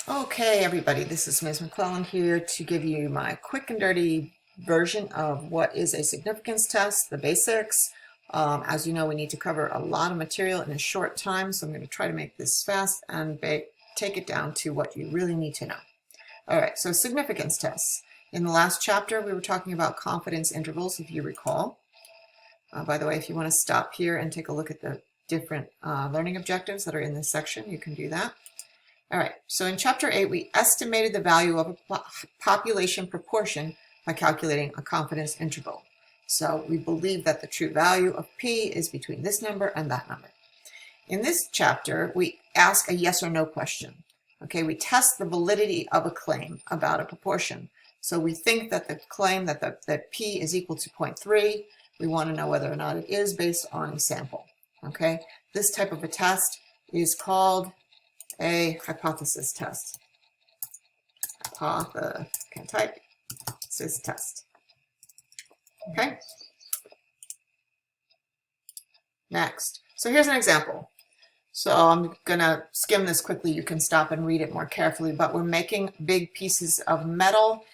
Okay, everybody, this is Ms. McClellan here to give you my quick and dirty version of what is a significance test, the basics. As you know, we need to cover a lot of material in a short time, so I'm going to try to make this fast and take it down to what you really need to know. All right, so significance tests. In the last chapter, we were talking about confidence intervals, if you recall. By the way, if you want to stop here and take a look at the different learning objectives that are in this section, you can do that. All right, so in Chapter 8, we estimated the value of a population proportion by calculating a confidence interval. So we believe that the true value of P is between this number and that number. In this chapter, we ask a yes or no question. Okay, we test the validity of a claim about a proportion. So we think that the claim that P is equal to 0.3, we want to know whether or not it is based on a sample. Okay, this type of a test is called a hypothesis test. Can't type. Hypothesis test. Okay. Next. So here's an example. So I'm going to skim this quickly. You can stop and read it more carefully. But we're making big pieces of metal,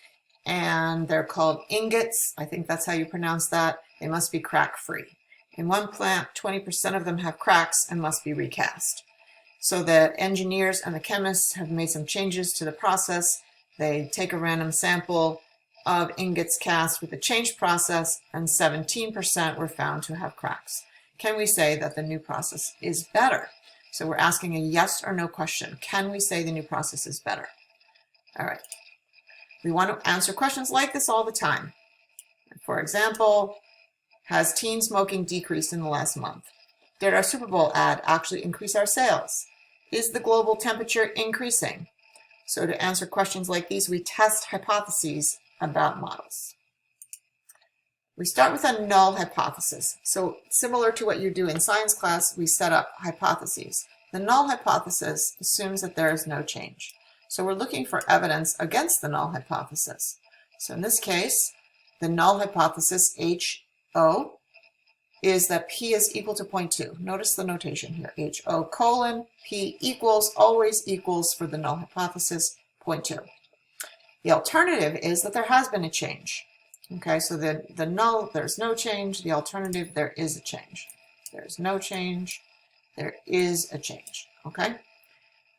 and they're called ingots. I think that's how you pronounce that. They must be crack-free. In one plant, 20% of them have cracks and must be recast. So the engineers and the chemists have made some changes to the process. They take a random sample of ingots cast with the change process, and 17% were found to have cracks. Can we say that the new process is better? So we're asking a yes or no question. Can we say the new process is better? All right. We want to answer questions like this all the time. For example, has teen smoking decreased in the last month? Did our Super Bowl ad actually increase our sales? Is the global temperature increasing? So to answer questions like these, we test hypotheses about models. We start with a null hypothesis. So similar to what you do in science class, we set up hypotheses. The null hypothesis assumes that there is no change. So we're looking for evidence against the null hypothesis. So in this case, the null hypothesis, HO, is that P is equal to 0.2. Notice the notation here, HO colon P equals, always equals for the null hypothesis, 0.2. The alternative is that there has been a change. Okay, so the null, there's no change. The alternative, there is a change. There's no change. There is a change. Okay?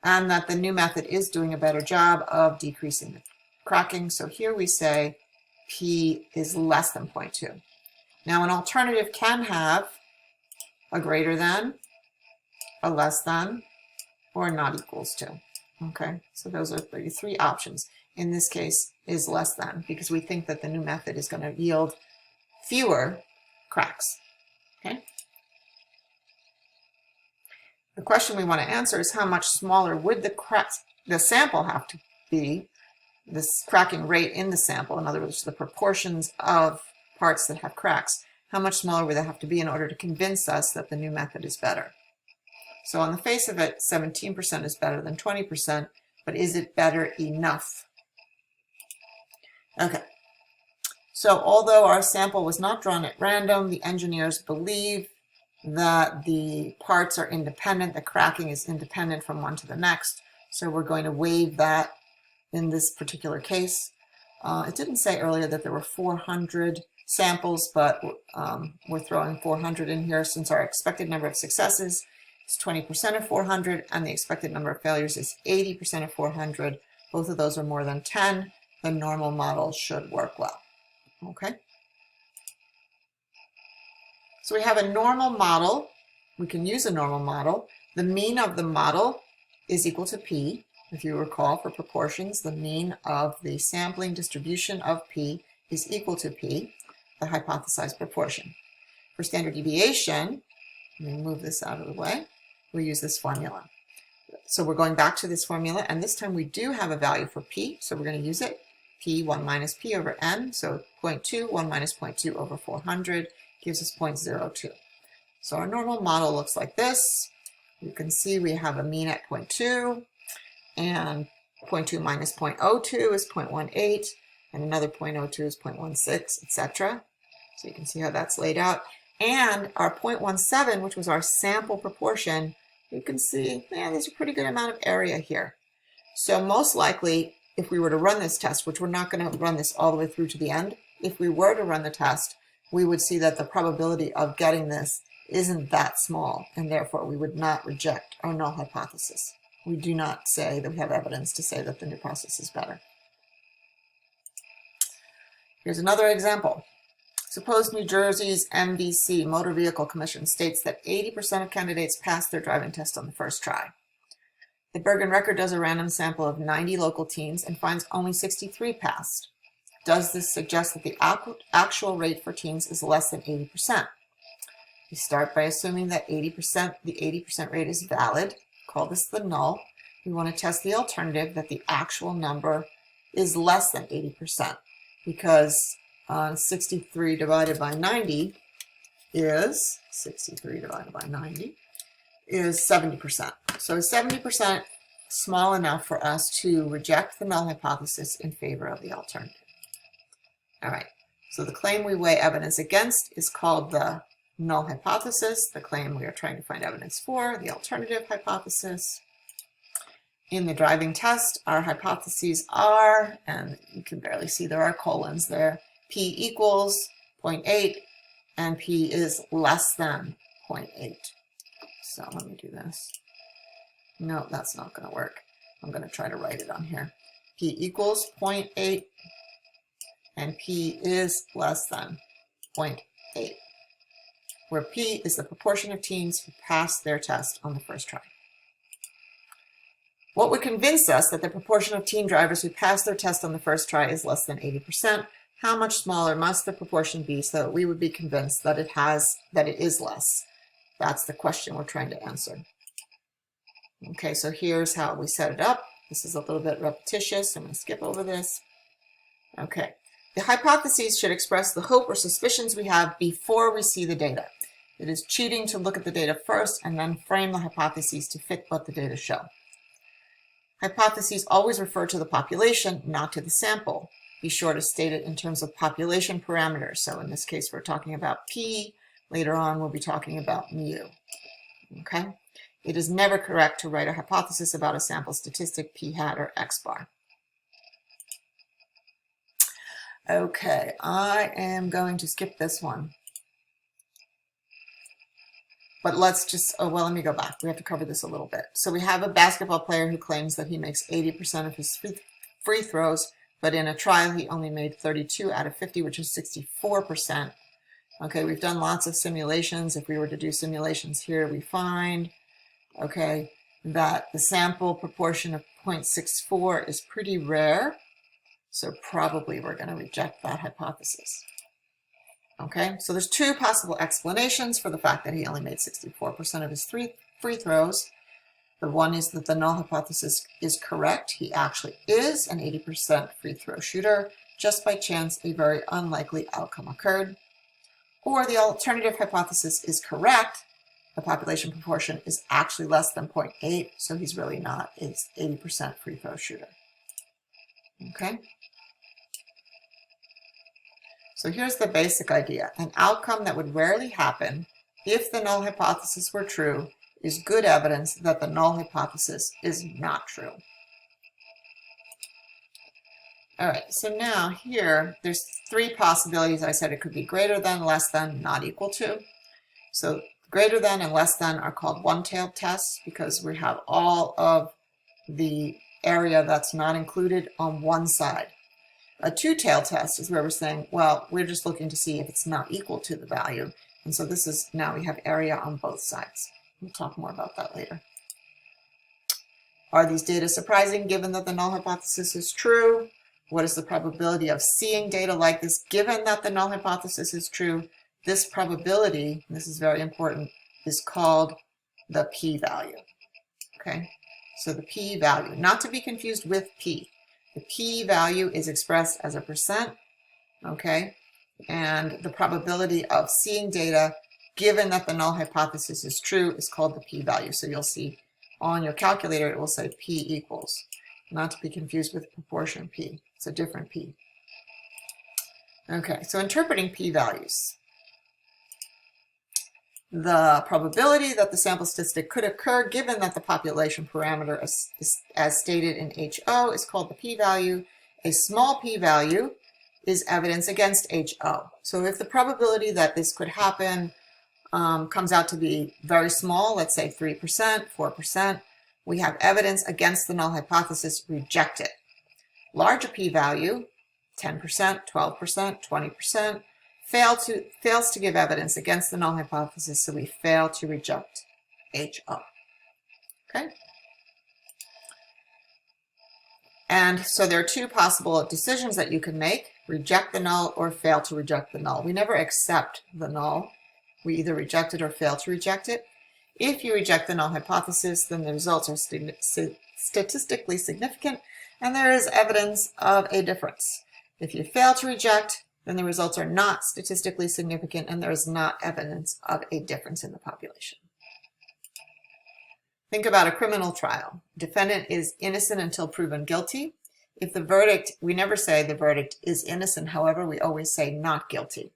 And that the new method is doing a better job of decreasing the cracking. So here we say P is less than 0.2. Now, an alternative can have a greater than, a less than, or not equals to. Okay, so those are the three options. In this case, is less than, because we think that the new method is going to yield fewer cracks. Okay. The question we want to answer is how much smaller would the sample have to be, this cracking rate in the sample, in other words, the proportions of parts that have cracks, how much smaller would they have to be in order to convince us that the new method is better? So on the face of it, 17% is better than 20%, but is it better enough? Okay, so although our sample was not drawn at random, the engineers believe that the parts are independent, the cracking is independent from one to the next, so we're going to waive that in this particular case. It didn't say earlier that there were 400 samples, but we're throwing 400 in here since our expected number of successes is 20% of 400 and the expected number of failures is 80% of 400. Both of those are more than 10. The normal model should work well. Okay. So we have a normal model. We can use a normal model. The mean of the model is equal to P. If you recall, for proportions, the mean of the sampling distribution of P is equal to P, the hypothesized proportion. For standard deviation, let me move this out of the way, we use this formula. So we're going back to this formula, and this time we do have a value for P, so we're going to use it. P, 1 minus P over N, so 0.2, 1 minus 0.2 over 400 gives us 0.02. So our normal model looks like this. You can see we have a mean at 0.2, and 0.2 minus 0.02 is 0.18, and another 0.02 is 0.16, etc. So you can see how that's laid out. And our 0.17, which was our sample proportion, you can see, yeah, there's a pretty good amount of area here. So most likely, if we were to run this test, which we're not going to run this all the way through to the end, if we were to run the test, we would see that the probability of getting this isn't that small, and therefore we would not reject our null hypothesis. We do not say that we have evidence to say that the new process is better. Here's another example. Suppose New Jersey's MVC, Motor Vehicle Commission, states that 80% of candidates pass their driving test on the first try. The Bergen Record does a random sample of 90 local teens and finds only 63 passed. Does this suggest that the actual rate for teens is less than 80%? We start by assuming that the 80% rate is valid. Call this the null. We want to test the alternative, that the actual number is less than 80%, because 63 divided by 90 is 70%. So is 70% small enough for us to reject the null hypothesis in favor of the alternative? All right, so the claim we weigh evidence against is called the null hypothesis. The claim we are trying to find evidence for, the alternative hypothesis. In the driving test, our hypotheses are, and you can barely see there are colons there, P equals 0.8 and P is less than 0.8. So let me do this. No, that's not going to work. I'm going to try to write it on here. P equals 0.8 and P is less than 0.8, where P is the proportion of teens who pass their test on the first try. What would convince us that the proportion of teen drivers who pass their test on the first try is less than 80%? How much smaller must the proportion be so that we would be convinced that it is less? That's the question we're trying to answer. Okay, so here's how we set it up. This is a little bit repetitious. I'm going to skip over this. Okay, the hypotheses should express the hope or suspicions we have before we see the data. It is cheating to look at the data first and then frame the hypotheses to fit what the data show. Hypotheses always refer to the population, not to the sample. Be sure to state it in terms of population parameters. So in this case, we're talking about P. Later on, we'll be talking about mu. Okay? It is never correct to write a hypothesis about a sample statistic, P hat or X bar. Okay, I am going to skip this one. But let's just, let me go back. We have to cover this a little bit. So we have a basketball player who claims that he makes 80% of his free throws, but in a trial he only made 32 out of 50, which is 64%. Okay, we've done lots of simulations. If we were to do simulations here, we find, okay, that the sample proportion of 0.64 is pretty rare. So probably we're going to reject that hypothesis. Okay, so there's two possible explanations for the fact that he only made 64% of his free throws. The one is that the null hypothesis is correct. He actually is an 80% free throw shooter. Just by chance, a very unlikely outcome occurred. Or the alternative hypothesis is correct. The population proportion is actually less than 0.8, so he's really not an 80% free throw shooter. Okay? So here's the basic idea. An outcome that would rarely happen if the null hypothesis were true is good evidence that the null hypothesis is not true. All right, so now here, there's three possibilities. I said it could be greater than, less than, not equal to. So greater than and less than are called one-tailed tests because we have all of the area that's not included on one side. A two-tailed test is where we're saying, well, we're just looking to see if it's not equal to the value. And so this is, now we have area on both sides. We'll talk more about that later. Are these data surprising given that the null hypothesis is true? What is the probability of seeing data like this given that the null hypothesis is true? This probability, and this is very important, is called the p-value. Okay, so the p-value, not to be confused with p. The p-value is expressed as a percent, okay? And the probability of seeing data given that the null hypothesis is true is called the p-value. So you'll see on your calculator, it will say p equals, not to be confused with proportion p. It's a different p. Okay, so interpreting p-values. the probability that the sample statistic could occur given that the population parameter as stated in HO is called the p-value. A small p-value is evidence against HO. So if the probability that this could happen comes out to be very small, let's say 3%, 4%, we have evidence against the null hypothesis, reject it. Larger p-value, 10%, 12%, 20%, fails to give evidence against the null hypothesis, so we fail to reject HO. Okay? And so there are two possible decisions that you can make: reject the null or fail to reject the null. We never accept the null. We either reject it or fail to reject it. If you reject the null hypothesis, then the results are statistically significant and there is evidence of a difference. If you fail to reject, then the results are not statistically significant and there is not evidence of a difference in the population. Think about a criminal trial. Defendant is innocent until proven guilty. If the verdict, we never say the verdict is innocent, however, we always say not guilty,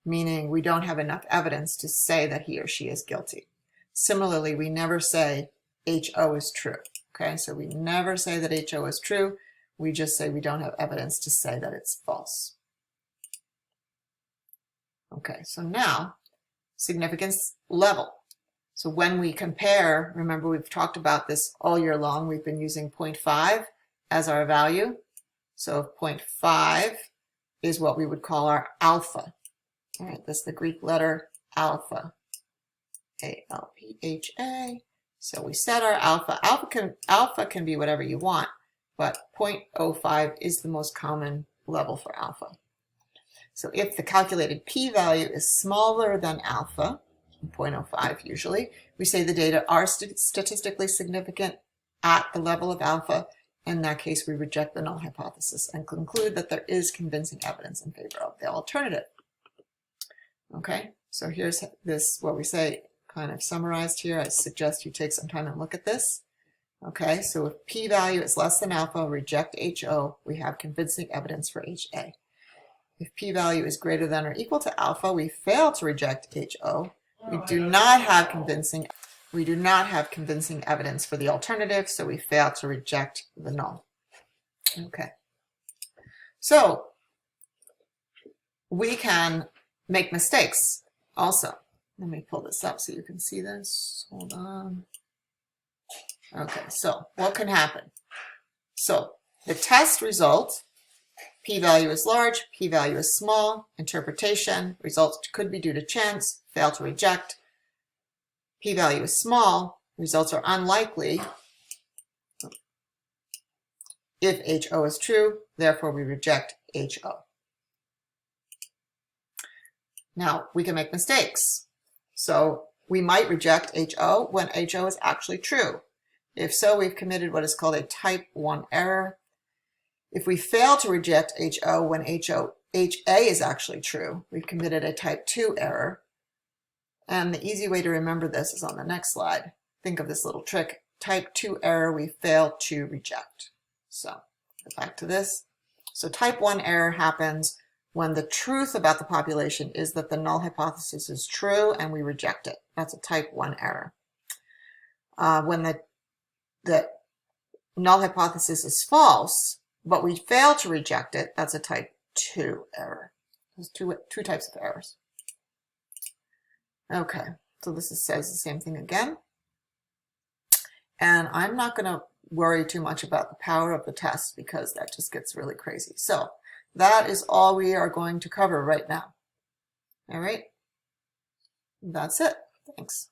meaning we don't have enough evidence to say that he or she is guilty. Similarly, we never say HO is true. Okay, so we never say that HO is true. We just say we don't have evidence to say that it's false. Okay, so now, significance level. So when we compare, remember we've talked about this all year long, we've been using 0.5 as our value. So 0.5 is what we would call our alpha. All right, that's the Greek letter alpha, A-L-P-H-A. So we set our alpha. Alpha can be whatever you want, but 0.05 is the most common level for alpha. So if the calculated p-value is smaller than alpha, 0.05 usually, we say the data are statistically significant at the level of alpha. In that case, we reject the null hypothesis and conclude that there is convincing evidence in favor of the alternative. Okay, so here's this, what we say, kind of summarized here. I suggest you take some time and look at this. Okay, so if p-value is less than alpha, reject HO, we have convincing evidence for HA. If p-value is greater than or equal to alpha, we fail to reject HO. We do not have convincing evidence for the alternative, so we fail to reject the null. Okay. So we can make mistakes also. Let me pull this up so you can see this. Hold on. Okay, so what can happen? So the test result, p-value is large, p-value is small, interpretation, results could be due to chance, fail to reject. P-value is small, results are unlikely if HO is true, therefore we reject HO. Now, we can make mistakes. So we might reject HO when HO is actually true. If so, we've committed what is called a type 1 error. If we fail to reject HO when HA is actually true, we've committed a type 2 error. And the easy way to remember this is on the next slide. Think of this little trick. Type 2 error, we fail to reject. So, get back to this. So type 1 error happens when the truth about the population is that the null hypothesis is true and we reject it. That's a type 1 error. When the null hypothesis is false, but we fail to reject it, that's a type 2 error. There's two types of errors. Okay, so this says the same thing again. And I'm not going to worry too much about the power of the test because that just gets really crazy. So that is all we are going to cover right now. All right, that's it. Thanks.